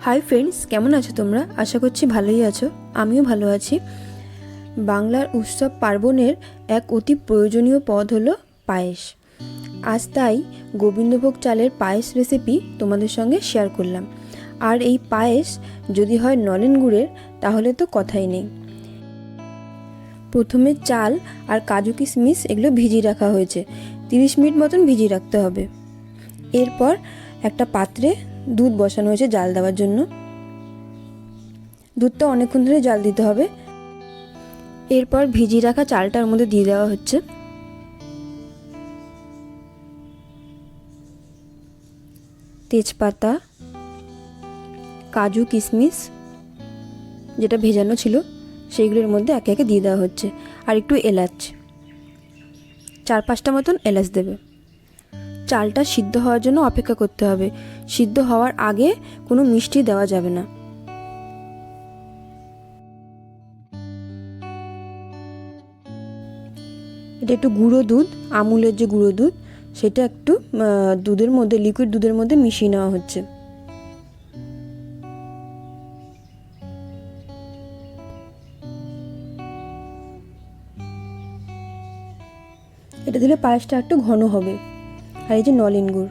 Hi friends, কেমন আছো তোমরা? আশা করছি ভালোই আছো। আমিও ভালো আছি। বাংলার উৎসব পার্বণের এক অতি প্রয়োজনীয় পদ হলো পায়েস। আজ তাই গোবিন্দভোগ চালের পায়েস রেসিপি তোমাদের সঙ্গে শেয়ার করলাম। আর এই পায়েস যদি হয় নলেন গুড়ের, তাহলে তো কথাই নেই। প্রথমে চাল আর কাজু কিশমিশ এগুলো ভিজিয়ে রাখা হয়েছে। 30 মিনিট মতন ভিজিয়ে রাখতে হবে। এরপর একটা পাত্রে দুধ বসানো হয়েছে জাল দেওয়ার জন্য। দুধটা অনেকক্ষণ ধরে জাল দিতে হবে। এরপর ভিজিয়ে রাখা চালটার মধ্যে দিয়ে দেওয়া হচ্ছে। তেজপাতা, কাজু কিশমিশ যেটা ভেজানো ছিল সেইগুলোর মধ্যে একে একে দিয়ে দেওয়া হচ্ছে। আর একটু এলাচ, 4-5টা মতন এলাচ দেবে। চালটা সিদ্ধ হওয়ার জন্য অপেক্ষা করতে হবে। সিদ্ধ হওয়ার আগে কোনো মিষ্টি দেওয়া যাবে না। এটা একটু গুঁড়ো দুধ, আমুলের যে গুঁড়ো দুধ, সেটা একটু দুধের মধ্যে, লিকুইড দুধের মধ্যে মিশিয়ে নেওয়া হচ্ছে। এটা দিলে পায়েসটা একটু ঘন হবে। আর এই যে নলেন গুড়,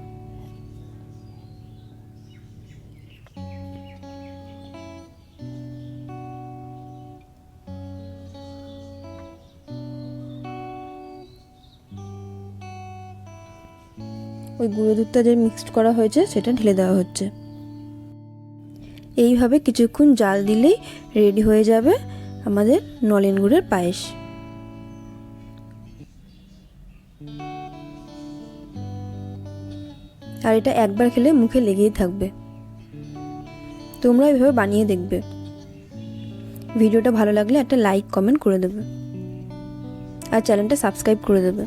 ওই গুঁড়ো দুধটা যে মিক্সড করা হয়েছে সেটা ঢেলে দেওয়া হচ্ছে। এইভাবে কিছুক্ষণ জাল দিলেই রেডি হয়ে যাবে আমাদের নলেন গুড়ের পায়েস। আর এটা একবার খেলে মুখে লেগেই থাকবে। তোমরা এভাবে বানিয়ে দেখবে। ভিডিওটা ভালো লাগলে একটা লাইক কমেন্ট করে দেবে আর চ্যানেলটা সাবস্ক্রাইব করে দেবে।